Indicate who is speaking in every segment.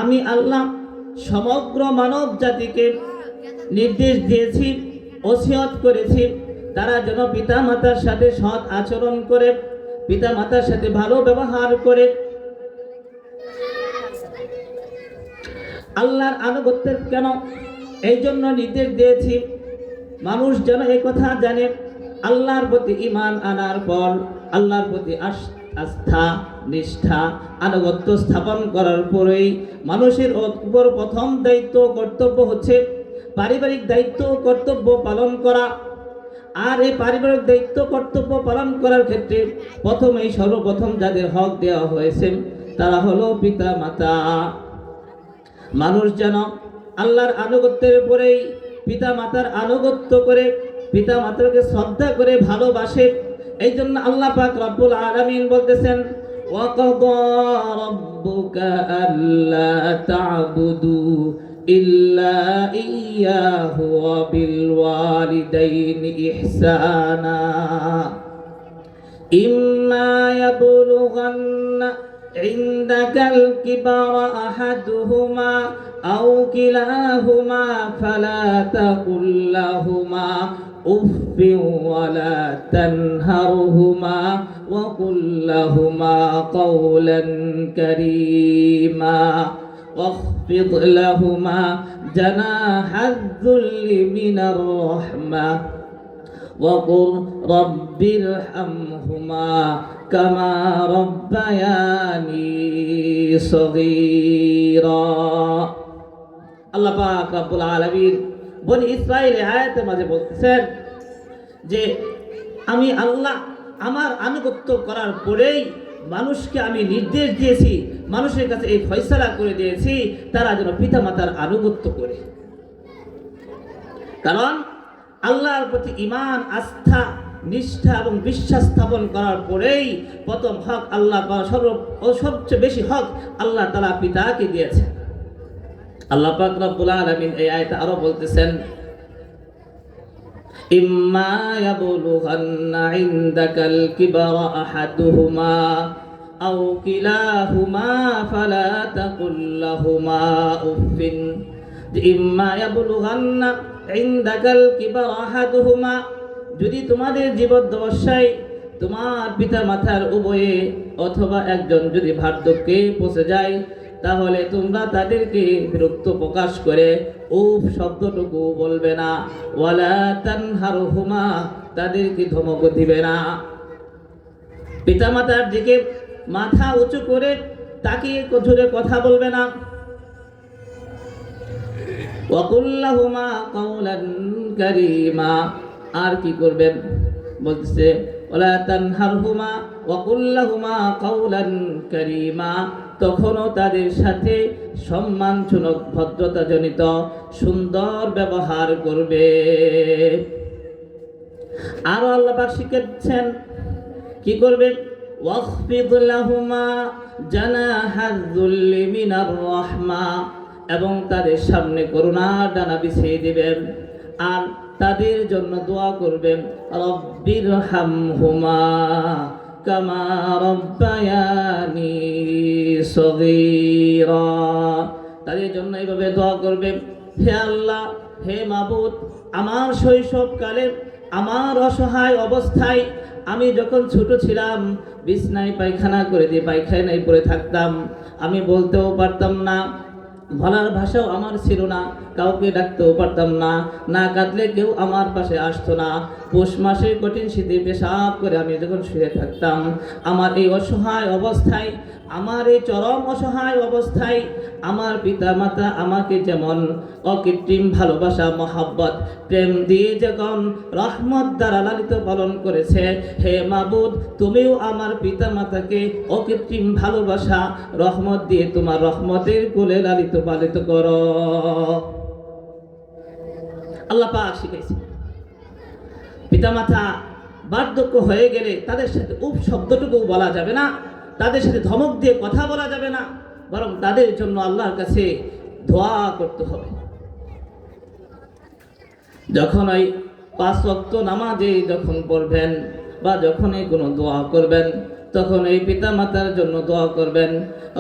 Speaker 1: আমি আল্লাহ সমগ্র মানব জাতিকে নির্দেশ দিয়েছি, ওসিয়ত করেছি, তারা যেন পিতা মাতার সাথে সৎ আচরণ করে, পিতা মাতার সাথে ভালো ব্যবহার করে আল্লাহর আনুগত্যের কেন এই জন্য নির্দেশ দিয়েছি মানুষ যেন এই কথা জানে। আল্লাহর প্রতি ঈমান আনার পর আল্লাহর প্রতি আস্থা নিষ্ঠা আনুগত্য স্থাপন করার পরেই মানুষের উপর প্রথম দায়িত্ব কর্তব্য হচ্ছে পারিবারিক দায়িত্ব কর্তব্য পালন করা। আর এই পারিবারিক দায়িত্ব কর্তব্য পালন করার ক্ষেত্রে প্রথমেই সর্বপ্রথম যাদের হক দেওয়া হয়েছে তারা হলো পিতা মাতা। মানুষ যেন আল্লাহর আনুগত্যের উপরেই পিতা মাতার আনুগত্য করে, পিতা মাতাকে শ্রদ্ধা করে ভালোবাসে। এই জন্য আল্লাহ পাক রব্বুল আলামিন বলতেছেন, ওয়াকাদা রাব্বুকা আল্লা তা'বুদু ইল্লা ইয়্যাহু ওয়া বিল ওয়ালিদাইনি ইহসানা ইম্মা ইয়াবলুগান্না عندك الكبر أحدهما أو كلاهما فلا تقل لهما أف ولا تنهرهما وقل لهما قولا كريما واخفض لهما جناح الذل من الرحمة وقل رب ارحمهما كما ربياني صغيرا। আল্লাহ পাক রব্বুল আলামিন বনি ইসরাঈলের আয়াতের মাঝে বলতেছেন যে আমি আল্লাহ আমার আনুগত্য করার পরেই মানুষকে আমি নির্দেশ দিয়েছি, মানুষের কাছে এই ফয়সালা করে দিয়েছি তারা যেন পিতামাতার আনুগত্য করে। কারণ আল্লাহর প্রতি ঈমান আস্থা নিষ্ঠা এবং বিশ্বাস স্থাপন করার পরেই প্রথম হক আল্লাহ সবচেয়ে বেশি হক আল্লাহ তাআলা পিতাকে দিয়েছেন। আল্লাহ পাক রব্বুল আলামিন এই আয়াতে আরো বলতেছেন, ইম্মা ইয়াবলুগান্না ইনদাকাল কিবারা আহাদুহুমা আও কিলাহুমা ফালা তাকুল লাহুমা উফিন। ইম্মা ইয়াবলুগান্না ইনদাকাল কিবারা আহাদুহুমা, যদি তোমাদের জীবদ্দশায় তোমার পিতা মাতার উভয়ে অথবা একজন যদি বার্ধক্যে পৌঁছে যায় তাহলে তোমরা তাদেরকে বিরক্ত প্রকাশ করে উফ শব্দটুকু বলবে না, ওয়ালা তানহারহুমা, তাদেরকে ধমক দিবে না। পিতা মাতার দিকে মাথা উঁচু করে তাকিয়ে জোরে কথা বলবে না। ওয়াকুল লাহুমা কাওলান কারীমা, আর কি করবেন বলতেছে, ওয়ালা তানহারহুমা ওয়াকুল লাহুমা কাওলান কারীমা, তখনও তাদের সাথে সম্মানজনক ভদ্রতাজনিত সুন্দর ব্যবহার করবে। আরো আল্লাহ পাক শিখাচ্ছেন কি করবে, ওয়াখফিদ লাহুমা জানাহায যুল্লি মিনার রাহমা, এবং তাদের সামনে করুণার ডানা বিছিয়ে দিবেন আর তাদের জন্য দোয়া করবেন, রব্বিরহামহুমা কামা রব্বায়ানি সগীরা, তাদের জন্য এইভাবে দোয়া করবেন, হে আল্লাহ, হে মাবুদ, আমার শৈশবকালে আমার অসহায় অবস্থায় আমি যখন ছোট ছিলাম বিছনায় পায়খানা করে দিয়ে পায়খানায় পড়ে থাকতাম, আমি বলতেও পারতাম না, বলার ভাষাও আমার ছিল না, কাউকে ডাকতেও পারতাম না, না কাঁদলে কেউ আমার পাশে আসতো না। পৌষ মাসে কঠিন শীতে পেশাব করে আমি যখন শুয়ে থাকতাম, আমার এই অসহায় অবস্থায়, আমার এই চরম অসহায় অবস্থায় আমার পিতা মাতা আমাকে যেমন অকৃত্রিম ভালোবাসা মহাব্বত প্রেম দিয়ে যখন রহমত দ্বারা লালিত পালন করেছে, হে মাবুদ, তুমিও আমার পিতা মাতাকে অকৃত্রিম ভালোবাসা রহমত দিয়ে তোমার রহমতের কোলে লালিত পালিত করো। আল্লাহ পাক শিখাইছে পিতামাতা বার্ধক্য হয়ে গেলে তাদের সাথে উপ শব্দটুকু বলা যাবে না, তাদের সাথে ধমক দিয়ে কথা বলা যাবে না, বরং তাদের জন্য আল্লাহর কাছে দোয়া করতে হবে। যখন ওই 5 ওয়াক্ত নামাজে যখন পড়বেন বা যখনই কোনো দোয়া করবেন তখন এই পিতা মাতার জন্য দোয়া করবেন,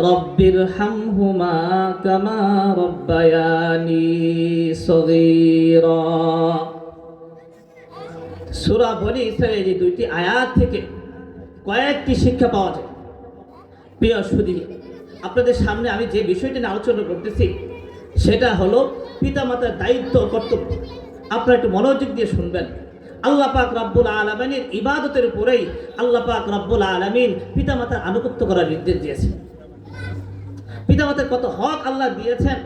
Speaker 1: রব্বির হামহুমা কামা রব্বায়ানি সগীরা। সূরা বনী ইসরাঈল এই দুইটি আয়াত থেকে কয়েকটি শিক্ষা পাওয়া যায়। প্রিয় সুধী, আপনাদের সামনে আমি যে বিষয়টি নিয়ে আলোচনা করতেছি সেটা হলো পিতামাতার দায়িত্ব ও কর্তব্য। আপনারা একটু মনোযোগ দিয়ে শুনবেন। আল্লাহ পাক রব্বুল আলামিনের ইবাদতের উপরেই আল্লাহ পাক রব্বুল আলামিন পিতামাতার আনুগত্য করার নির্দেশ দিয়েছেন। পিতামাতার কত হক আল্লাহ দিয়েছেন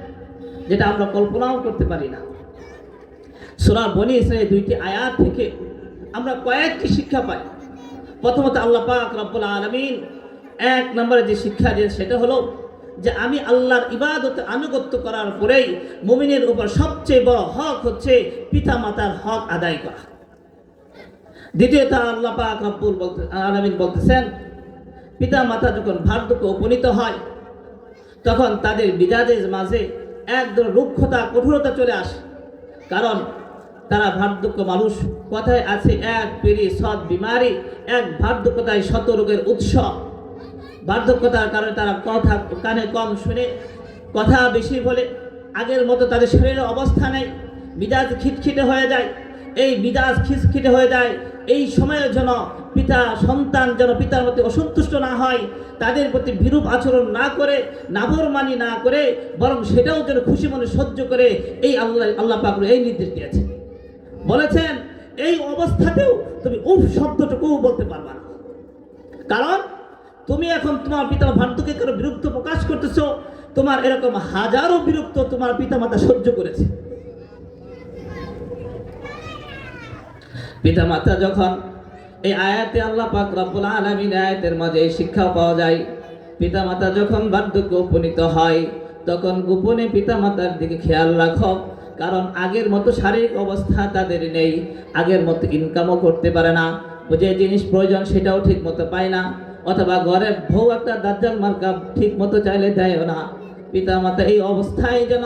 Speaker 1: যেটা আমরা কল্পনাও করতে পারি না। সূরা বনী ইসরাঈল দুইটি আয়াত থেকে আমরা কয়েকটি শিক্ষা পাই। প্রথমত আল্লাহ পাক রব্বুল আলামিন এক নম্বরে যে শিক্ষা দিয়েছে সেটা হলো যে আমি আল্লাহর ইবাদতে আনুগত্য করার পরেই মুমিনের উপর সবচেয়ে বড় হক হচ্ছে পিতামাতার হক আদায় করা। দ্বিতীয়ত আল্লাহ পাক রব্বুল আলামিন বলতেছেন, পিতামাতা যখন বার্ধক্যে উপনীত হয় তখন তাদের মিজাজের মাঝে এক ধরনের রুক্ষতা কঠোরতা চলে আসে। কারণ তারা বার্ধক্য মানুষ, কথায় আছে এক পেরি সৎ বিমারি, এক বার্ধক্যতায় শত রোগের উৎস। বার্ধক্যতার কারণে তারা কথা কানে কম শুনে, কথা বেশি বলে, আগের মতো তাদের শরীরের অবস্থা নেই, মিজাজ খিটখিটে হয়ে যায়। এই মিজাজ খিটখিটে হয়ে যায় এই সময়ের জন্য পিতা সন্তান যেন পিতার প্রতি অসন্তুষ্ট না হয়, তাদের প্রতি বিরূপ আচরণ না করে, নাফরমানি না করে, বরং সেটাও যেন খুশি মনে সহ্য করে। এই আল্লাহ পাক এই নির্দেশ দিয়েছেন। বলেছেন এই অবস্থাতেও তুমি উফ শব্দটুকুও বলতে পারবা না, কারণ তুমি এখন তোমার পিতা বার্ধক্যের কারণে বিরক্ত প্রকাশ করতেছো। তোমার এরকম হাজারো বিরক্ত তোমার পিতামাতা সহ্য করেছে। পিতামাতা যখন এই আয়াতে আল্লাহ পাক রব্বুল আলামিন আয়াতের মাঝে এই শিক্ষা পাওয়া যায়, পিতামাতা যখন বার্ধক্যে উপনীত হয় তখন গোপনে পিতামাতার দিকে খেয়াল রাখো। কারণ আগের মতো শারীরিক অবস্থা তাদের নেই, আগের মতো ইনকামও করতে পারে না, যে জিনিস প্রয়োজন সেটাও ঠিক মতো পায় না, অথবা ঘরে বউ একটা দাজ্জাল মার্কা ঠিক মতো চাইলে দেয়ও না। পিতামাতা এই অবস্থায় যেন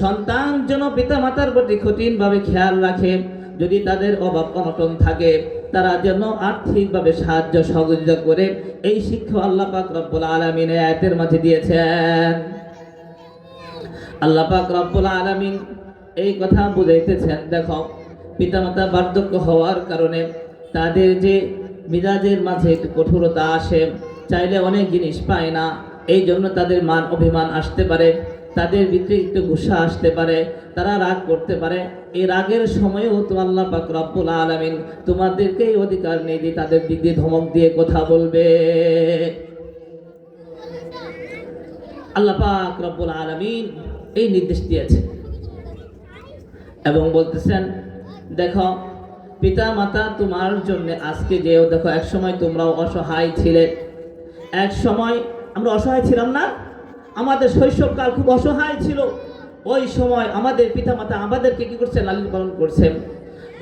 Speaker 1: সন্তান যেন পিতামাতার প্রতি কঠিনভাবে খেয়াল রাখে। যদি তাদের অভাব অনটন থাকে তারা যেন আর্থিকভাবে সাহায্য সহযোগিতা করে, এই শিক্ষা আল্লাহ পাক রব্বুল আলামিন আয়াতের মাঝে দিয়েছেন। আল্লাহ পাক রব্বুল আলামিন এই কথা বুঝাইতেছেন, দেখো পিতামাতা বার্ধক্য হওয়ার কারণে তাদের যে মিজাজের মাঝে একটু কঠোরতা আসে, চাইলে অনেক জিনিস পায় না, এই জন্য তাদের মান অভিমান আসতে পারে, তাদের ভিতরে একটু গুসা আসতে পারে, তারা রাগ করতে পারে। এই রাগের সময়েও তো আল্লাহ পাক রব্বুল আলামিন তোমাদেরকে এই অধিকার নেই যে তাদের দিক দিয়ে ধমক দিয়ে কথা বলবে। আল্লাহ পাক রব্বুল আলামিন এই নির্দেশ দিয়েছে এবং বলতেছেন, দেখো পিতা মাতা তোমার জন্য আজকে যেও, দেখো এক সময় তোমরাও অসহায় ছিলে, এক সময় আমরা অসহায় ছিলাম না? আমাদের শৈশবকাল খুব অসহায় ছিল। ওই সময় আমাদের পিতামাতা আমাদেরকে কি করছে? লালন পালন করছেন।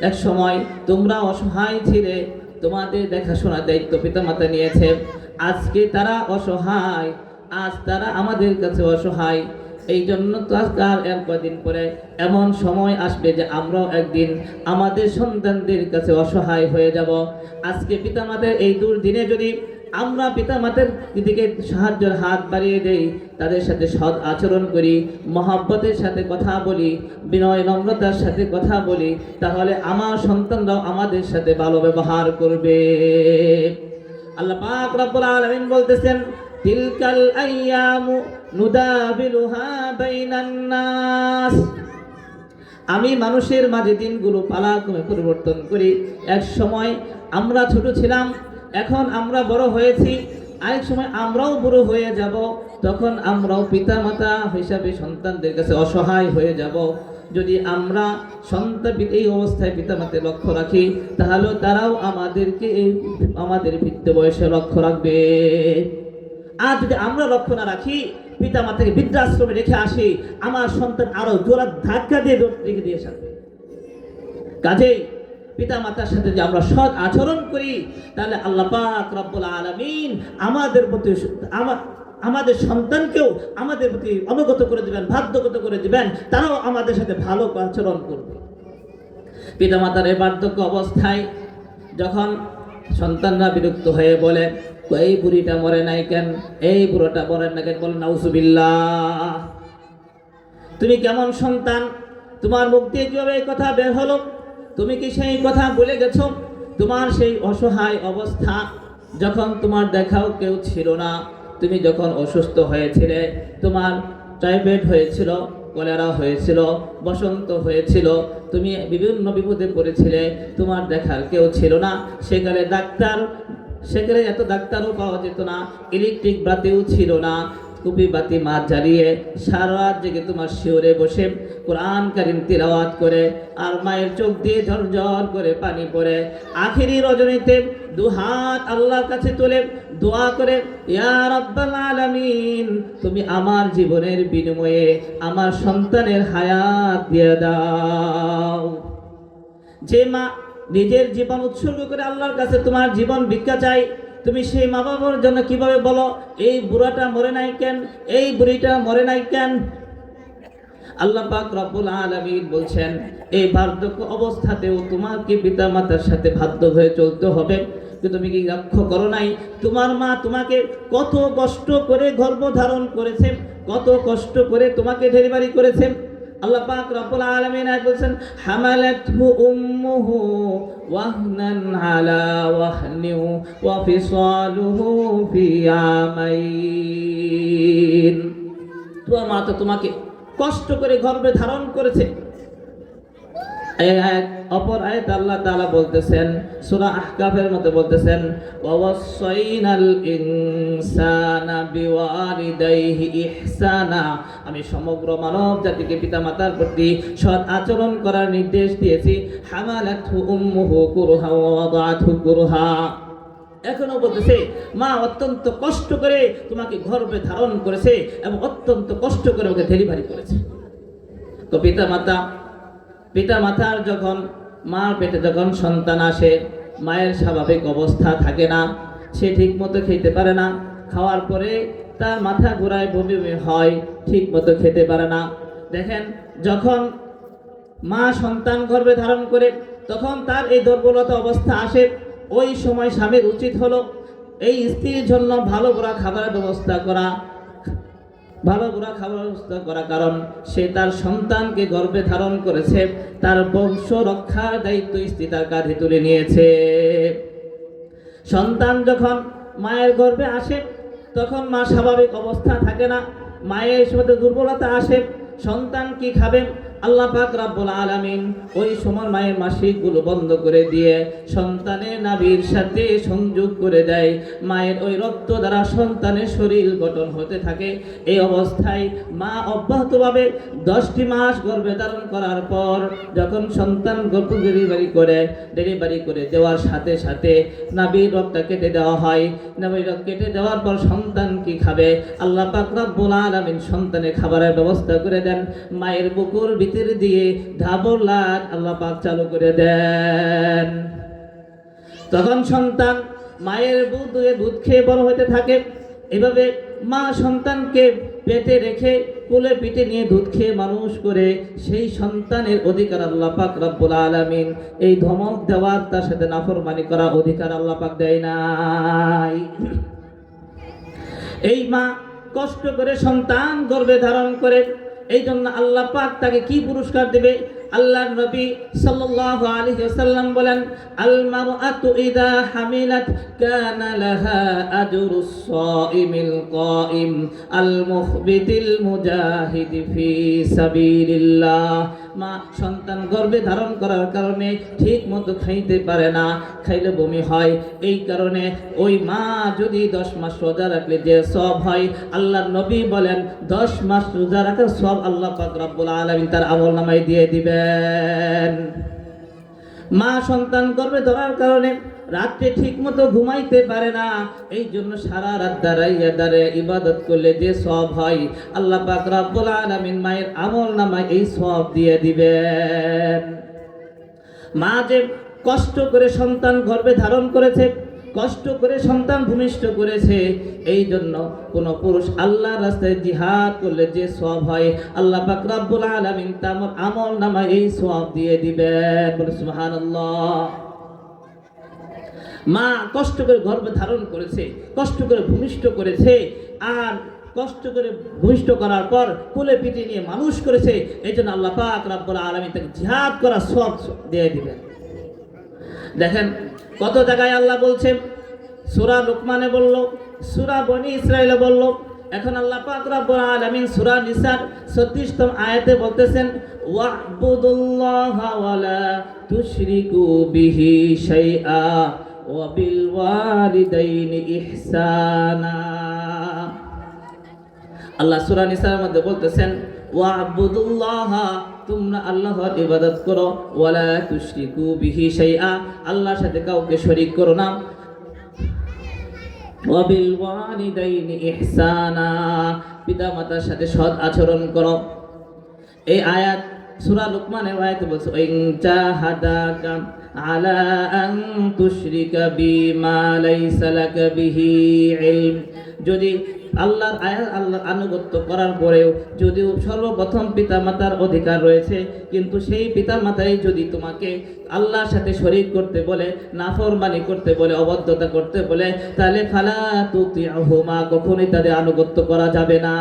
Speaker 1: এক সময় তোমরা অসহায় ছিলে, তোমাদের দেখাশোনার দায়িত্ব পিতামাতা নিয়েছে। আজকে তারা অসহায়, আজ তারা আমাদের কাছে অসহায়। এই জন্য তো আজকাল এক কদিন পরে এমন সময় আসবে যে আমরাও একদিন আমাদের সন্তানদের কাছে অসহায় হয়ে যাব। আজকে পিতামাতার এই দুর্দিনে যদি আমরা পিতামাতার দিকে সাহায্যের হাত বাড়িয়ে দেই, তাদের সাথে সৎ আচরণ করি, মহব্বতের সাথে কথা বলি, বিনয় নম্রতার সাথে কথা বলি, তাহলে আমার সন্তানরাও আমাদের সাথে ভালো ব্যবহার করবে। আল্লাহ পাক রব্বুল আলামিন বলতেছেন, তিলকাল আইয়ামু নুদাবিলুহা বাইনান নাস। আমি মানুষের মাঝে দিনগুলো পালাক্রমে পরিবর্তন করি। এক সময় আমরা ছোট ছিলাম, এখন আমরা বড় হয়েছি, আরেক সময় আমরাও বুড়ো হয়ে যাব, তখন আমরাও পিতামাতা হিসাবে সন্তানদের কাছে অসহায় হয়ে যাব। যদি আমরা সন্তান এই অবস্থায় পিতামাতার লক্ষ্য রাখি, তাহলে তারাও আমাদেরকে আমাদের বৃদ্ধ বয়সে লক্ষ্য রাখবে। আর যদি আমরা লক্ষ্য না রাখি, পিতামাতাকে বৃদ্ধাশ্রমে রেখে আসি, আমার সন্তান আরো জোড়া ধাক্কা দিয়ে রেখে দিয়ে আসবে। কাজেই পিতামাতার সাথে যে আমরা সৎ আচরণ করি, তাহলে আল্লাহ পাক রব্বুল আলামিন আমাদের প্রতি আমাদের সন্তানকেও আমাদের প্রতি অনুগত করে দিবেন, বাধ্যগত করে দিবেন, তারাও আমাদের সাথে ভালো আচরণ করবে। পিতামাতার এই বার্ধক্য অবস্থায় যখন সন্তানরা বিরক্ত হয়ে বলে, এই বুড়িটা মরে নাই কেন, এই বুড়োটা মরে না কেন? বলেন নাউজুবিল্লাহ। তুমি কেমন সন্তান? তোমার মুখ দিয়ে কিভাবে এই কথা বের হলো? তুমি কি সেই কথা ভুলে গেছো? তোমার সেই অসহায় অবস্থা, যখন তোমার দেখাও কেউ ছিল না, তুমি যখন অসুস্থ হয়েছিলে, তোমার টাইফয়েড হয়েছিল, কলেরা হয়েছিল, বসন্ত হয়েছিল, তুমি বিভিন্ন বিপদে পড়েছিলে, তোমার দেখার কেউ ছিল না, সেখানে এত ডাক্তারও পাওয়া যেত না, ইলেকট্রিক বাতিও ছিল না, কুপি বাতি মা জ্বালিয়ে সারা রাত জেগে তোমার শিওরে বসে কোরআন কারীম তিলাওয়াত করে, আর মায়ের চোখ দিয়ে ঝরঝর করে পানি পড়ে, আখিরি রজনীতে দুহাত আল্লাহর কাছে তুলে দোয়া করে, ইয়া রাব্বাল আলামিন, তুমি আমার জীবনের বিনিময়ে আমার সন্তানের হায়াত দিয়ে দাও। যে মা নিজের জীবন উৎসর্গ করে আল্লাহর কাছে তোমার জীবন ভিক্ষা চাই, তুমি সেই মা বাবার জন্য কিভাবে বলো, এই বুড়াটা মরে নাই কেন, এই বুড়িটা মরে নাই কেন? আল্লাহ পাক রব্বুল আলামিন বলছেন, এই বার্ধক্য অবস্থাতেও তোমাকে পিতা মাতার সাথে বাধ্য হয়ে চলতে হবে। তুমি কি লক্ষ্য করো নাই, তোমার মা তোমাকে কত কষ্ট করে গর্ভধারণ করেছে, কত কষ্ট করে তোমাকে ডেলিভারি করেছে? আল্লাহ পাক রব্বুল আলামিন বলেছেন, হামালাতহু উম্মুহু ওয়াহনান আলা ওয়াহনি ওয়া ফিসালুহু ফি আমাইন। তোমার মা তো তোমাকে কষ্ট করে গর্ভে ধারণ করেছে। অপর আয়াত আল্লাহ তাআলা বলতেছেন, সূরা আহকাফের মধ্যে বলতেছেন, ওয়াসাইনাল ইনসানা বিওয়ালিদাইহি ইহসানা, আমি সমগ্র মানব জাতিকে পিতামাতার প্রতি সৎ আচরণ করার নির্দেশ দিয়েছি। হামালাতহু উম্মুহু কুরহা ওয়া ওয়াদাআতহু কুরহা। এখনো বলতেছে, মা অত্যন্ত কষ্ট করে তোমাকে গর্ভে ধারণ করেছে এবং অত্যন্ত কষ্ট করে ওকে ডেলিভারি করেছে। তো পিতা মাতার যখন মার পেটে যখন সন্তান আসে, মায়ের স্বাভাবিক অবস্থা থাকে না, সে ঠিক মতো খেতে পারে না, খাওয়ার পরে তার মাথা ঘোরায়, বমি বমি হয়, ঠিক মতো খেতে পারে না। দেখেন, যখন মা সন্তান গর্ভে ধারণ করে তখন তার এই দুর্বলতা অবস্থা আসে, ওই সময় স্বামীর উচিত হলো এই স্ত্রীর জন্য ভালো করে খাবারের ব্যবস্থা করা, কারণ সে তার সন্তানকে গর্ভে ধারণ করেছে, তার বংশ রক্ষার দায়িত্ব স্ত্রী তার কাঁধে তুলে নিয়েছে। সন্তান যখন মায়ের গর্ভে আসে তখন মা স্বাভাবিক অবস্থা থাকে না, মায়ের সাথে দুর্বলতা আসে, সন্তান কি খাবে? আল্লাহ পাক রব্বুল আলামিন ওই সময় মায়ের মাসিকগুলো বন্ধ করে দিয়ে সন্তানের নাভির সাথে সংযোগ করে দেয়। মায়ের ওই রক্ত দ্বারা সন্তানের শরীর গঠন হতে থাকে। এই অবস্থায় মা অব্যাহতভাবে 10টি মাস গর্ভে ধারণ করার পর যখন সন্তান গর্ভ ডেলিভারি করে দেওয়ার সাথে সাথে নাভির রক্তটা কেটে দেওয়া হয়। নাভির রক্ত কেটে দেওয়ার পর সন্তান কি খাবে? আল্লাহ পাক রব্বুল আলামিন সন্তানের খাবারের ব্যবস্থা করে দেন। মায়ের বুকুর দিয়ে ধাবর লাট আল্লাহ পাক চালু করে দেন। তখন সন্তান মায়ের দুধ খেয়ে বড় হতে থাকে। এভাবে মা সন্তানকে পেটে রেখে কোলে পিঠে নিয়ে দুধ খেয়ে মানুষ করে, সেই সন্তানের অধিকার আল্লাহ পাক রব্বুল আলামিন এই ধমক দেওয়ার, তার সাথে নাফরমানি করা অধিকার আল্লাহ পাক দেয় নাই। এই মা কষ্ট করে সন্তান গর্ভে ধারণ করে, এই জন্য আল্লাহ পাক তাকে কি পুরস্কার দেবে? আল্লাহর নবী সাল্লাল্লাহু আলাইহি ওয়াসাল্লাম বলেন, আল মারআতু ইযা হামিলাত কানা লাহা আজরুস সাইমিল কাইম আল মুখবিতিল মুজাহিদি ফি সাবিলিল্লাহ। মা সন্তান গর্ভে ধারণ করার কারণে ঠিক মতো খাইতে পারে না, খাইলে বমি হয়। এই কারণে ওই মা যদি 10 মাস রোজা রাখলে যে সওয়াব হয়, আল্লাহর নবী বলেন 10 মাস রোজা রাখার সওয়াব আল্লাহ পাক রব্বুল আলামিন তার আমলনামায় দিয়ে দিবেন। মা সন্তান গর্ভে ধরার কারণে রাতে ঠিক মতো ঘুমাইতে পারে না, এই জন্য সারা রাত দাঁড়াইয়া ইবাদত করলে যে সওয়াব হয়, আল্লাহ পাক রব্বুল আলামিন মায়ের আমলনামায় এই সওয়াব দিয়ে দিবেন। মা যে কষ্ট করে সন্তান গর্ভে ধারণ করেছে, কষ্ট করে সন্তান ভূমিষ্ঠ করেছে, এই জন্য কোন পুরুষ আল্লাহর রাস্তায় জিহাদ করলে যে সওয়াব হয়, আল্লাহ পাক রব্বুল আলামিন তার আমলনামায় এই সওয়াব দিয়ে দিবেন। বলে সুবহানাল্লাহ। মা কষ্ট করে গর্ভে ধারণ করেছে, কষ্ট করে ভূমিষ্ঠ করেছে, আর কষ্ট করে ভূমিষ্ঠ করার পর কোলে পিঠে নিয়ে মানুষ করেছে। এই জন্য আল্লাহ পাক রব্বুল আলামিন তাকে জিহাদ করা সওয়াব দিয়ে দিবেন। দেখেন কত জায়গায় আল্লাহ বলছেন, সূরা লুকমানে বলল, সূরা বনি ইসরাঈলে বলল, এখন আল্লাহ পাক রব্বুল আলামিন সূরা নিসার 36তম আয়াতে বলতেছেন, ওয়া'বুদুল্লাহা ওয়ালা তুশরিকু বিহি শাইআ ওয়া বিল ওয়ালিদাইনি ইহসানা। আল্লাহ সূরা নিসার মধ্যে বলতেছেন, ওয়া'বুদুল্লাহা, তোমরা আল্লাহর ইবাদত করো, ওয়ালা তুশরিকু বিহি শাইআ, আল্লাহর সাথে কাউকে শরীক করো না, ওয়া বিল ওয়ালিদাইনি ইহসানা, পিতামাতার সাথে সৎ আচরণ করো। এই আয়াত সূরা লুকমানের আয়াতে বলছে, ইন জাহাদাকা আলা আন তুশরিকা বিমা লাইসা লাকা বিহি ইলম, যদি আল্লাহর আয়াত, আল্লাহর আনুগত্য করার পরেও যদিও সর্বপ্রথম পিতামাতার অধিকার রয়েছে, কিন্তু সেই পিতামাতাই যদি তোমাকে আল্লাহর সাথে শরীক করতে বলে, নাফরমানি করতে বলে, অবাধ্যতা করতে বলে, তাহলে ফালা তুতিউহুমা, কখনোই তাদের আনুগত্য করা যাবে না।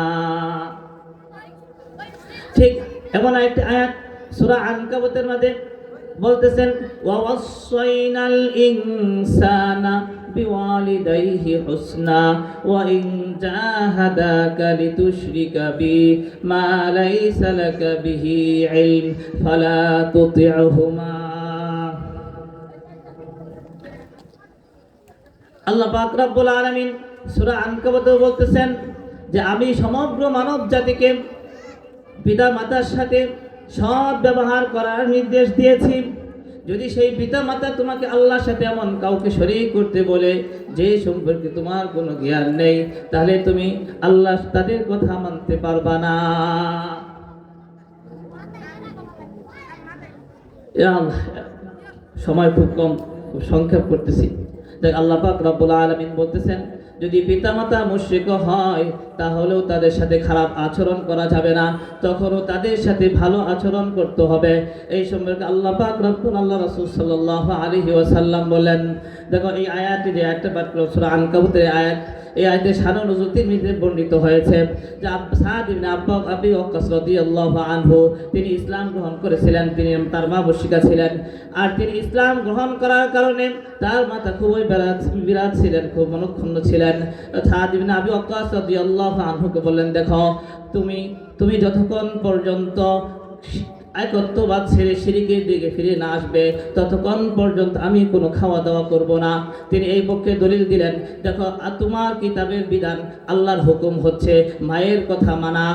Speaker 1: ঠিক এমন একটা আয়াত সূরা আনকাবুতের মধ্যে বলতেছেন, ওয়া ওয়াসাইনাল ইনসানা বিওয়ালিদাইহি হুসনা ওয়া ইন জাহাদাকা লিতুশরিকা বি মা লাইসা লাকা বিহি ইলম ফালা তুতিউহুমা। আল্লাহ পাক রব্বুল আলামিন সূরা আনকাবুতে বলতেছেন যে আমি সমগ্র মানব জাতিকে পিতা মাতার সাথে সৎ ব্যবহার করার নির্দেশ দিয়েছি। যদি সেই পিতা মাতা তোমাকে আল্লাহর সাথে এমন কাউকে শরীক করতে বলে যে সম্পর্কে তোমার কোনো জ্ঞান নেই, তাহলে তুমি আল্লাহ তাদের কথা মানতে পারবা না। সময় খুব কম, খুব সংক্ষেপ করতেছি। দেখ আল্লাহ পাক রব্বুল আলামিন বলতেছেন, যদি পিতামাতা মুশরিক হয় তাহলেও তাদের সাথে খারাপ আচরণ করা যাবে না, তখনও তাদের সাথে ভালো আচরণ করতে হবে। এই সম্পর্কে আল্লাহ পাক রব্বুল আল্লাহ রাসূল সাল্লাল্লাহু আলাইহি ওয়াসাল্লাম বলেন, দেখো এই আয়াতটি যে একটা পাঠ করলাম সূরা আনকাবুতের আয়াত, এই আয়াতের শানুন নজুল তিরমিজিতে বর্ণিত হয়েছে যে সাদ ইবনে আবি ওয়াক্কাস রাদিয়াল্লাহু আনহু তিনি ইসলাম গ্রহণ করেছিলেন, তিনি তার মা মুশরিকা ছিলেন, আর তিনি ইসলাম গ্রহণ করার কারণে তার মাতা খুবই বিরাট ছিলেন, খুব মনক্ষুণ্ণ ছিলেন। সাদ ইবনে আবি ওয়াক্কাস রাদিয়াল্লাহু আনহুকে বললেন, দেখো তুমি যতক্ষণ পর্যন্ত একত্ববাদ ছেড়ে শিরকের দিকে ফিরে না আসবে ততক্ষণ পর্যন্ত আমি কোনো খাওয়া দাওয়া করব না। তিনি এই পক্ষে দলিল দিলেন, দেখো তোমার কিতাবের বিধান, আল্লাহর হুকুম হচ্ছে মায়ের কথা মানা,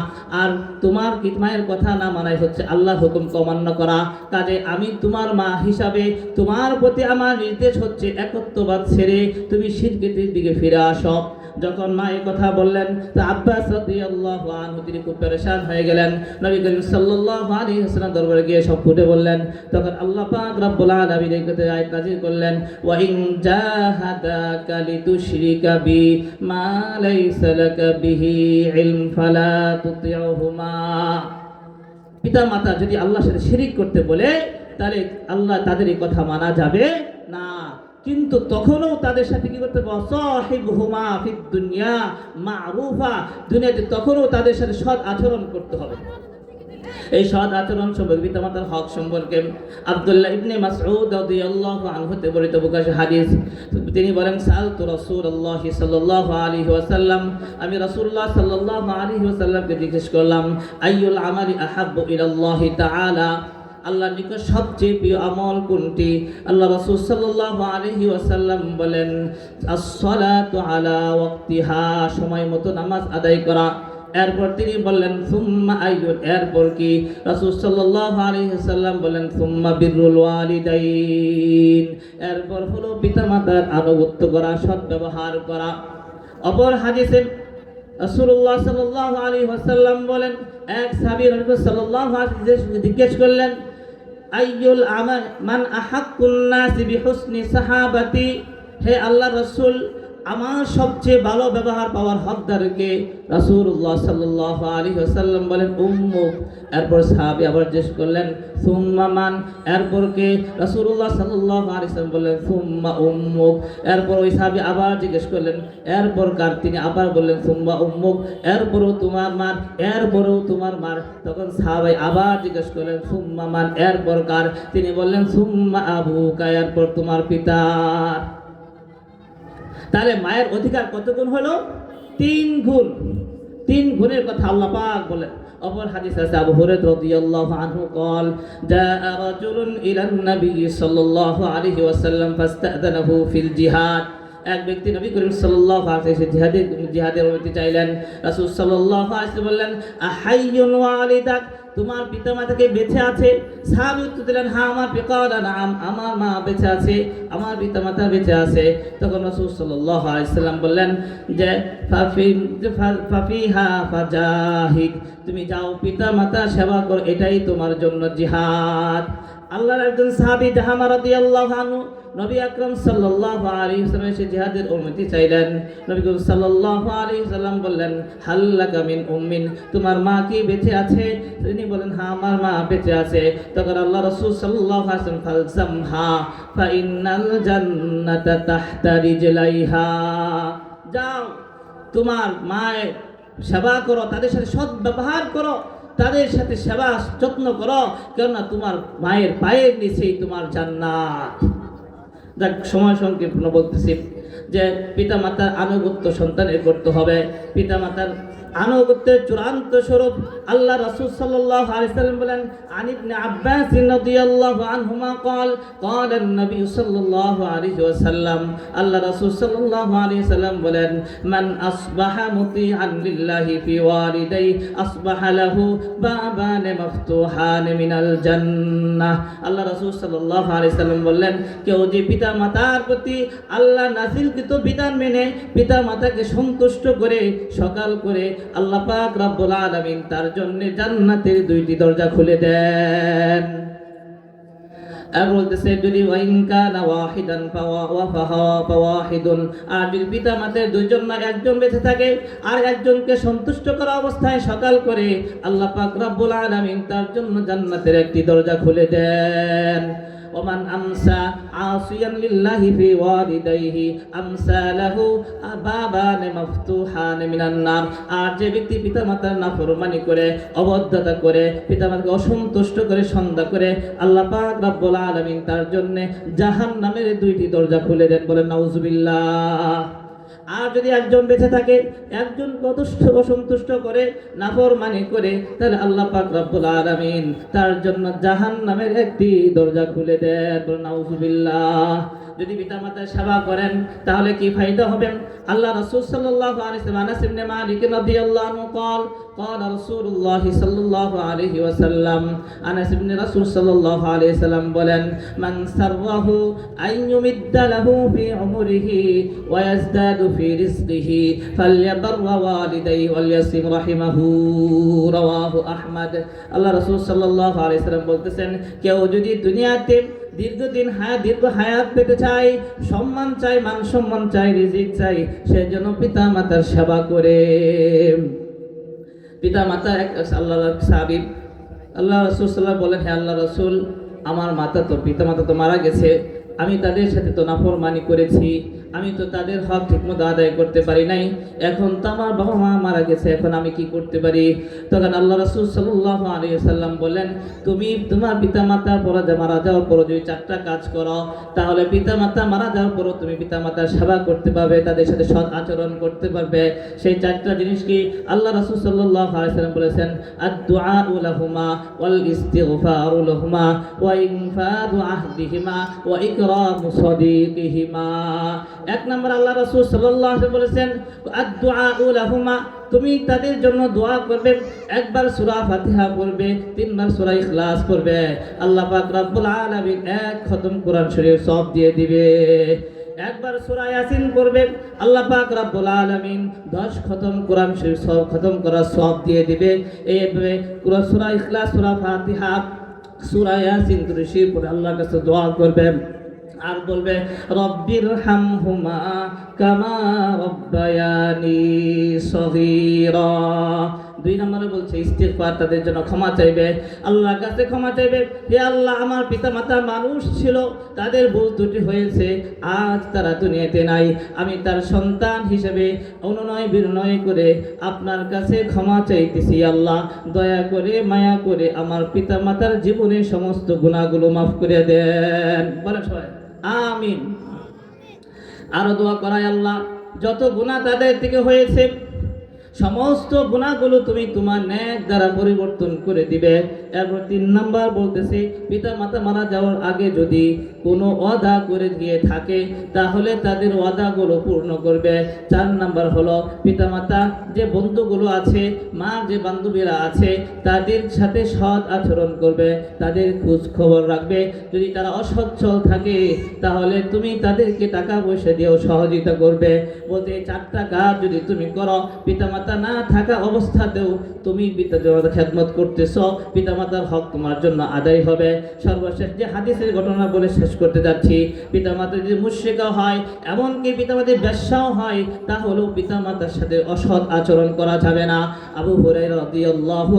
Speaker 1: আর তোমার মায়ের কথা না মানাই হচ্ছে আল্লাহর হুকুমকে অমান্য করা। কাজে আমি তোমার মা হিসাবে তোমার প্রতি আমার নির্দেশ হচ্ছে একত্ববাদ ছেড়ে তুমি শিরকের দিকে ফিরে আসো। যখন মা এই কথা বললেন, তা আব্বাস রাদিয়াল্লাহু আনহু তিনি খুব পেরেশান হয়ে গেলেন। নবী করিম সাল্লাল্লাহু আলাইহি ওয়াসাল্লাম দরবারে গিয়ে সব খুলে বললেন। তখন আল্লাহ পাক রব্বুল আলামিন এই কথা আয়াত নাযিল করলেন, ওয়া ইন জাহাদাকা লিতুশরিকা বি মা লাইসা লাকা বিহি ইলম ফালা তুতিউহুমা। পিতা মাতা যদি আল্লাহর সাথে শিরক করতে বলে তাহলে আল্লাহ তাদের এই কথা মানা যাবে না, কিন্তু তখনও তাদের সাথে কি করতে হবে, সাহিবহুমা ফিদ দুনিয়া মারুফা, দুনিয়াতে তখনও তাদের সাথে সৎ আচরণ করতে হবে। এই সৎ আচরণ সম্পর্কে পিতামাতার হক সম্পর্কে আব্দুল্লাহ ইবনে মাসউদ রাদিয়াল্লাহু আনহু তে বর্ণিত প্রকাশিত হাদিস, তিনি বলেন, সাআলতু রাসূলুল্লাহ সাল্লাল্লাহু আলাইহি ওয়াসাল্লাম, আমি রাসূলুল্লাহ সাল্লাল্লাহু আলাইহি ওয়াসাল্লামকে জিজ্ঞেস করলাম, আইয়ুল আমালি আহাব্বু ইলাল্লাহি তাআলা, আল্লাহর নিকট সবচেয়ে প্রিয় আমল কোনটি? আল্লাহ রাসূল সাল্লাল্লাহু আলাইহি ওয়াসাল্লাম বলেন, আস-সালাতু আলা ওয়াক্তিহা, সময় মতো নামাজ আদায় করা। এরপর তিনি বললেন, সুম্মা আইয়ুন, এরপর কি? রাসূল সাল্লাল্লাহু আলাইহি ওয়াসাল্লাম বলেন, সুম্মা বিররুল ওয়ালিদাইন, এরপর হলো পিতামাতার আনুগত্য করা, সৎ ব্যবহার করা। অপর হাদিসে রাসূলুল্লাহ সাল্লাল্লাহু আলাইহি ওয়াসাল্লাম বলেন, এক সাহাবী রাসূল সাল্লাল্লাহু আলাইহি ওয়াসাল্লাম জিজ্ঞেস করলেন, আইয়ুল আমাল মান আহাক্কুন নাসি বিহুসনি সাহাবাতি, হে আল্লাহর রাসূল, আমার সবচেয়ে ভালো ব্যবহার পাওয়ার হকদারকে? রাসূলুল্লাহ সাল্লাল্লাহু আলাইহি ওয়াসাল্লাম বলেন উম্মুক। এরপর সাহাবী আবার জিজ্ঞেস করলেন সুম্মা মান? এরপর কে? রাসূলুল্লাহ সাল্লাল্লাহু আলাইহি ওয়াসাল্লাম বললেন সুম্মা উম্মুক। এরপর ওই সাহাবী আবার জিজ্ঞেস করলেন এরপর কার? তিনি আবার বললেন সুম্মা উম্মুক। এরপরও তোমার মার, এরপরও তোমার মার। তখন সাহাবী আবার জিজ্ঞেস করলেন সুম্মা মান? এরপর কার? তিনি বললেন সুম্মা আবুকা। এরপর তোমার পিতা। তাহলে মায়ের অধিকার কত গুণ হলো? 3 গুণ। 3 গুণের কথা আল্লাহ পাক বলেন। অপর হাদিস আছে আবু হুরায়রা রাদিয়াল্লাহু আনহু قال جاء رجل الى النبي صلى الله عليه وسلم فاستأذنه في الجهاد। এক ব্যক্তি নবী করিম সাল্লাল্লাহু আলাইহি ওয়াসাল্লাম জিহাদের অনুমতি চাইলেন। রাসূল সাল্লাল্লাহু আলাইহি ওয়াসাল্লাম বললেন আহাইয়ুন ওয়ালিদাক? তোমার পিতামাতাকে বেঁচে আছে? সাহাবী উত্তর দিলেন হ্যাঁ আমার পিতা নাম, আমার মা বেঁচে আছে, আমার পিতামাতা বেঁচে আছে। তখন রাসূল সাল্লাল্লাহু আলাইহি ওয়াসাল্লাম বললেন যে ফাফিহা ফাজাহিদ, তুমি যাও পিতামাতা সেবা করো, এটাই তোমার জন্য জিহাদ। আল্লাহর একজন সাহাবী জাহামা রাদিয়াল্লাহু আনহু নবী আকরাম সাল্লাল্লাহু আলাইহি ওয়াসাল্লাম এসে জিহাদের অনুমতি চাইলেন। নবী করিম সাল্লাল্লাহু আলাইহি ওয়াসাল্লাম বললেন হাল্লাকা মিন উম্মিন? তোমার মা কি বেঁচে আছে? তিনি বলেন হ্যাঁ আমার মা বেঁচে আছে। তখন আল্লাহ রাসূল সাল্লাল্লাহু আলাইহি ওয়াসাল্লাম ফালজামহা ফাইন্নাল জান্নাতা তাহতা রিজলাইহা, যাও তোমার মায়ের সেবা করো, তাদের সাথে সৎ ব্যবহার করো, তাদের সাথে সেবা যত্ন করো, কেননা তোমার মায়ের পায়ের নিচেই তোমার জান্নাত। যাক, সময় সংক্ষিপ্ত বলতেছি যে পিতামাতার আনুগত্য সন্তানের করতে হবে। পিতামাতার আনুগত্যের চূড়ান্ত স্বরূপ আল্লাহ রাসূল সাল্লাল্লাহু আলাইহি ওয়াসাল্লাম বলেন আন ইবনে আব্বাস রাদিয়াল্লাহু আনহুমা قال قال النبي সাল্লাল্লাহু আলাইহি ওয়াসাল্লাম, আল্লাহ রাসূল সাল্লাল্লাহু আলাইহি ওয়াসাল্লাম বলেন মান আসবাহা মুতিআন লিল্লাহি ফি ওয়ালিদাই আসবাহা লাহু বাবান মাফতুহান মিনাল জান্নাহ। আল্লাহ রাসূল সাল্লাল্লাহু আলাইহি ওয়াসাল্লাম বললেন কেউ যে পিতা মাতার প্রতি আল্লাহ নাযিলকৃত বিধান মেনে পিতা মাতাকে সন্তুষ্ট করে সকাল করে আল্লাহ পাক রব্বুল আলামিন তার জন্য জান্নাতের 2টি দরজা খুলে দেন। আর বলতেছে যদি ওয়াইন কানা ওয়াহিদান ফাওয়াহিদুন, আর যদি পিতা মাতার দুইজন না একজন বেঁচে থাকে আর একজনকে সন্তুষ্ট করা অবস্থায় সকাল করে আল্লাহ পাক রব্বুল আলামিন তার জন্য জান্নাতের 1টি দরজা খুলে দেন। ওমান আমসা আসিয়ান লিল্লাহি ফি ওয়ালিদাইহি আমসা লাহু বাবান মাফতুহান মিনান নার, আর যে ব্যক্তি পিতামাতার নাফরমানি করে অবদ্ধতা করে পিতামাতাকে অসন্তুষ্ট করে সন্ধ্যা করে আল্লাহ পাক রব্বুল আলামিন তার জন্য জাহান্নামের 2টি দরজা খুলে দেন। বলেন নাউজুবিল্লাহ। আর যদি একজন বেঁচে থাকে একজন অসন্তুষ্ট করে নাফরমানি করে তাহলে আল্লাহ পাক রব্বুল আলামিন তার জন্য জাহান্নামের 1টি দরজা খুলে দেন। বলেন নাউজুবিল্লাহ। যদি পিতামাতার সেবা করেন তাহলে কি ফায়দা হবে? আল্লাহ রাসূল সাল্লাল্লাহু আলাইহি ওয়াসাল্লাম আনাস ইবনে মালিক রাদিয়াল্লাহু আনহু قال قال رسول الله صلى الله عليه وسلم, আনাস ইবনে রাসূল সাল্লাল্লাহু আলাইহি ওয়াসাল্লাম বলেন মান সাররাহু আন ইউমিদ্দা লাহু ফি উমরিহি ওয়া ইয়াজদাদু ফি রিজকিহি ফালইয়াবাররা ওয়ালিদাইহি ওয়াল ইয়াসিম রাহিমাহু, রাওয়াহু আহমদ। আল্লাহ রাসূল সাল্লাল্লাহু আলাইহি ওয়াসাল্লাম বলতেছেন কেউ যদি দুনিয়াতে দীর্ঘদিন দীর্ঘ হায়াত পেতে চাই, সম্মান চাই, মান সম্মান চাই, রিজিক চাই, সেজন্য পিতা মাতার সেবা করে। পিতা মাতা আল্লাহর সাহাবী আল্লাহ রাসূল সাল্লাল্লাহু বলেন হে আল্লাহ রাসূল, আমার পিতা মাতা তো মারা গেছে, আমি তাদের সাথে তো নাফরমানি করেছি, আমি তো তাদের হক ঠিকমতো আদায় করতে পারি নাই, এখন তো আমার বাবা মা মারা গেছে, এখন আমি কি করতে পারি? তখন আল্লাহ রাসূল সাল্লাল্লাহু আলাইহি ওয়াসাল্লাম বললেন তুমি তোমার পিতামাতা মারা যাওয়ার পর যদি 4টা কাজ করো তাহলে পিতামাতা মারা যাওয়ার পর তুমি পিতামাতার সেবা করতে পারবে, তাদের সাথে সৎ আচরণ করতে পারবে। সেই 4টা জিনিস কি? আল্লাহ রাসূল সাল্লাল্লাহু আলাইহি ওয়াসাল্লাম বলেছেন আদ-দুআউ লাহুমা ওয়াল ইস্তিগফারু লাহুমা ওয়া ইনফাদু আহদিহিমা ওয়া ইকরামু সাদীকিহিমা। 1 নম্বর আল্লাহ রাসূল সাল্লাল্লাহু আলাইহি ওয়াসাল্লাম বলেছেন আদ-দুআউ লাহুমা, তুমি তাদের জন্য দোয়া করবে, 1বার সূরা ফাতিহা পড়বে, 3বার সূরা ইখলাস পড়বে, আল্লাহ পাক রব্বুল আলামিন 1 খতম কোরআন শরীফ সব দিয়ে দিবে। 1বার সূরা ইয়াসিন পড়বে, আল্লাহ পাক রব্বুল আলামিন 10 খতম কোরআন শরীফ সব খতম করা সব দিয়ে দিবে। এইভাবে সূরা ইখলাস, সূরা ফাতিহা, সূরা ইয়াসিন শরীফ পড়ে আল্লাহর কাছে দোয়া করবে, আর বলবে রব্বির হামহুমা কামা রব্বায়ানি সগীরা। 2 নম্বরে বলছে ইস্তিগফার, তাদের জন্য ক্ষমা চাইবে, আল্লাহর কাছে ক্ষমা চাইবে। হে আল্লাহ, আমার পিতামাতা মানুষ ছিল, তাদের ভুল ত্রুটি হয়েছে, আজ তারা দুনিয়াতে নাই, আমি তার সন্তান হিসেবে অনুনয় বিনয় করে আপনার কাছে ক্ষমা চাইতেছি। আল্লাহ দয়া করে মায়া করে আমার পিতামাতার জীবনের সমস্ত গুনাহগুলো মাফ করে দেন। বলেন সবাই আমিন। আরো দোয়া করায়, আল্লাহ যত গুনাহ তাদের থেকে হয়েছে সমস্ত গুনাহগুলো তুমি তোমার নেক দ্বারা পরিবর্তন করে দিবে। এরপর 3 নাম্বার বলতেছি, পিতা মাতা মারা যাওয়ার আগে যদি কোনো ওয়াদা করে দিয়ে থাকে তাহলে তাদের ওয়াদাগুলো পূর্ণ করবে। 4 নাম্বার হলো পিতা মাতা যে বন্ধুগুলো আছে, মা যে বান্ধবীরা আছে, তাদের সাথে সৎ আচরণ করবে, তাদের খোঁজ খবর রাখবে। যদি তারা অসচ্ছল থাকে তাহলে তুমি তাদেরকে টাকা পয়সা দিয়েও সহযোগিতা করবে। বলতে এই 4টা কাজ যদি তুমি করো, পিতামাতা না থাকা অবস্থাতেও তুমি পিতামাতার খেদমত করতেছো, পিতামাতার হক তোমার জন্য আদায় হবে। সর্বশেষ যে হাদিসের ঘটনা বলে শেষ করতে যাচ্ছি, পিতামাতা যদি মুশরিকা হয়, এমনকি পিতামাতার বেশ্যাও হয়, তাহলেও পিতামাতার সাথে অসৎ আচরণ করা যাবে না। আবু হুরায়রা রাদিয়াল্লাহু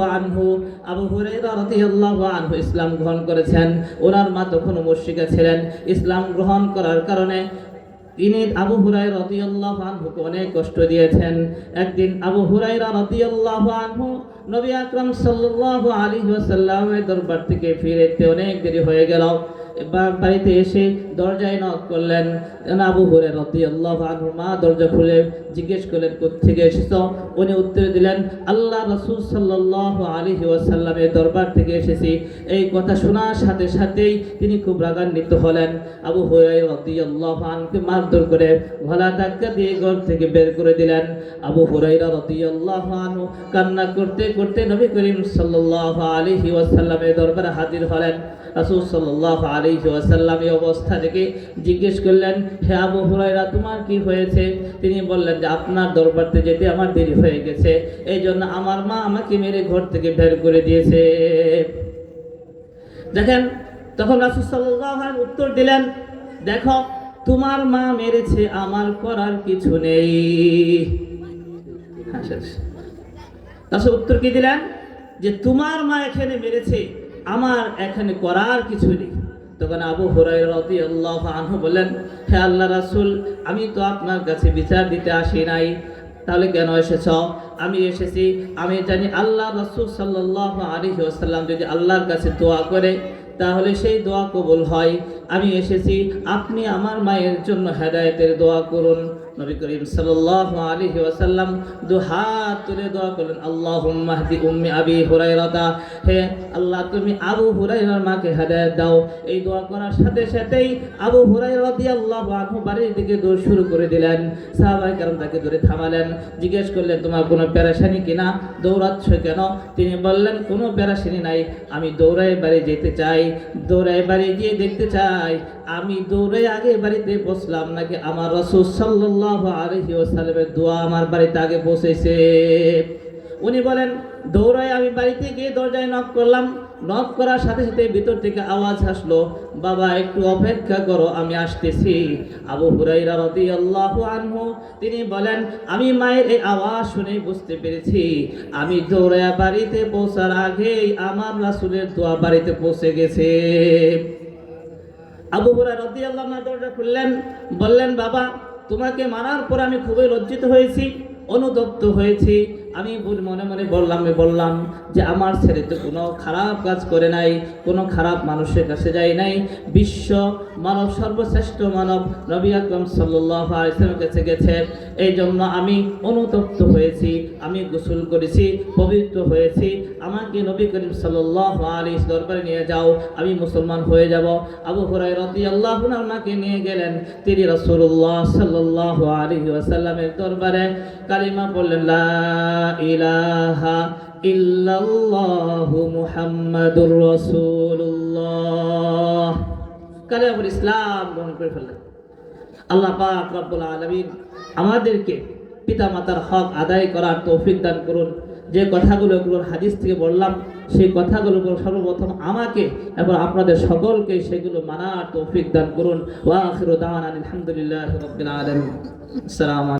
Speaker 1: আনহু ইসলাম গ্রহণ করেছেন। ওনার মা তখন মুশরিকা ছিলেন। ইসলাম গ্রহণ করার কারণে তিনি আবু হুরায়রা রাদিয়াল্লাহু আনহুকে অনেক কষ্ট দিয়েছেন। একদিন আবু হুরায়রা রাদিয়াল্লাহু আনহু নবী আকরাম সাল্লাল্লাহু আলাইহি ওয়াসাল্লামের দরবার থেকে ফিরতে অনেক দেরি হয়ে গেল। বাড়িতে এসে দরজায় নক করলেন। আবু হুরায়রা রাদিয়াল্লাহু আনহু মা দরজা খুলে জিজ্ঞেস করলেন, কোত্থেকে এসেছো? উনি উত্তর দিলেন, আল্লাহ রাসূল সাল্লাল্লাহু আলাইহি ওয়াসাল্লামের দরবার থেকে এসেছি। এই কথা শোনার সাথে সাথেই তিনি খুব রাগান্বিত হলেন। আবু হুরায়রা রাদিয়াল্লাহু আনহুকে মারধর করে গলা ধাক্কা দিয়ে ঘর থেকে বের করে দিলেন। আবু হুরায়রা রাদিয়াল্লাহু আনহু কান্না করতে করতে নবী করিম সাল্লাল্লাহু আলাইহি ওয়াসাল্লামের দরবারে হাজির হলেন। রাসূল সাল্লাল্লাহু আলাইহি ওয়াসাল্লাম এই অবস্থা দেখে জিজ্ঞেস করলেন, হে আবু হুরায়রা, তোমার কি হয়েছে? তিনি বললেন যে আপনার দরবারে যেতে আমার দেরি হয়ে গেছে, এই জন্য আমার মা আমাকে মেরে ঘর থেকে বের করে দিয়েছে। দেখেন, তখন রাসূল সাল্লাল্লাহু আলাইহি ওয়াসাল্লাম উত্তর দিলেন, দেখো তোমার মা মেরেছে, আমার করার কিছু নেই। রাসূল উত্তর কি দিলেন? যে তোমার মা এখানে মেরেছে, আমার এখানে করার কিছু নেই। তখন আবু হুরায়রা রাদিয়াল্লাহু আনহু বললেন, হে আল্লাহ রাসূল, আমি তো আপনার কাছে বিচার দিতে আসি নাই, তাহলে কেন এসেছ? আমি এসেছি, আমি জানি আল্লাহ রাসূল সাল্লাল্লাহু আলাইহি ওয়াসাল্লাম যদি আল্লাহর কাছে দোয়া করে তাহলে সেই দোয়া কবুল হয়। আমি এসেছি, আপনি আমার মায়ের জন্য হেদায়েতের দোয়া করুন। নবী করিম সাল্লাল্লাহু আলাইহি ওয়াসাল্লাম দুহাত তুলে দোয়া করলেন, আল্লাহুম্মা হদি উম্মি আবি হুরায়রা, হে আল্লাহ তুমি আবু হুরায়রার মাকে হেদায়েত দাও। এই দোয়া করার সাথে সাথেই আবু হুরায়রা রাদিয়াল্লাহু আনহু বাড়ির দিকে দৌড় শুরু করে দিলেন। সাহাবায়ে কেরাম তাকে ধরে থামালেন, জিজ্ঞেস করলেন, তোমার কোনো পেরেশানি কিনা, দৌড়াচ্ছ কেন? তিনি বললেন, কোনো পেরেশানি নাই, আমি দৌড়ায় বাড়ি যেতে চাই, দৌড়ায় বাড়ি গিয়ে দেখতে চাই আমি দৌড়ে আগে বাড়িতে পৌঁছলাম নাকি আমার রাসূল সাল্লাল্লাহু আলাইহি ওয়াসাল্লামের দোয়া আমার বাড়িতে আগে পৌঁছেছে। উনি বলেন, দৌড়ায় আমি বাড়িতে গিয়ে দরজায় নক করলাম। নক করার সাথে সাথে ভিতর থেকে আওয়াজ আসলো, বাবা একটু অপেক্ষা করো, আমি আসতেছি। আবু হুরায়রা রাদিয়াল্লাহু আনহু তিনি বলেন, আমি মায়ের এই আওয়াজ শুনে বুঝতে পেরেছি আমি দৌড়ায় বাড়িতে পৌঁছার আগেই আমার রাসূলের দোয়া বাড়িতে পৌঁছে গেছে। আবু হুরায়রা রাদিয়াল্লাহু আনহু দরজা খুললেন, বললেন, বাবা তোমাকে মারার পর আমি খুবই লজ্জিত হয়েছি, অনুতপ্ত হয়েছি। আমি মনে মনে বললাম যে আমার ছেলে তো কোনো খারাপ কাজ করে নাই, কোনো খারাপ মানুষের কাছে যায় নাই, বিশ্ব মানব সর্বশ্রেষ্ঠ মানব নবী আকরাম সাল্লাল্লাহু আলাইহি ওয়াসাল্লামের কাছে গেছে। এই জন্য আমি অনুতপ্ত হয়েছি, আমি গোসল করেছি, পবিত্র হয়েছি, আমাকে নবী করিম সাল্লাল্লাহু আলাইহি ওয়াসাল্লাম দরবারে নিয়ে যাও, আমি মুসলমান হয়ে যাব। আবু হুরায়রা রাদিয়াল্লাহু আনহু আমাকে নিয়ে গেলেন। তিনি রাসূলুল্লাহ সাল্লাল্লাহু আলাইহি ওয়াসাল্লামের দরবারে কালিমা বললেন, লা ইলাহা ইল্লাল্লাহু মুহাম্মাদুর রাসূলুল্লাহ, কালিমাতুল ইসলাম গ্রহণ করে ফেললেন। আল্লাহ পাক রব্বুল আলামিন আমাদেরকে পিতামাতার হক আদায় করার তৌফিক দান করুন। যে কথাগুলো হাদিস থেকে বললাম, সেই কথাগুলো সর্বপ্রথম আমাকে এবং আপনাদের সকলকে সেগুলো মানার তৌফিক দান করুন। ওয়া আখিরু দাওয়ানা আলহামদুলিল্লাহি রাব্বিল আলামিন। আসসালামু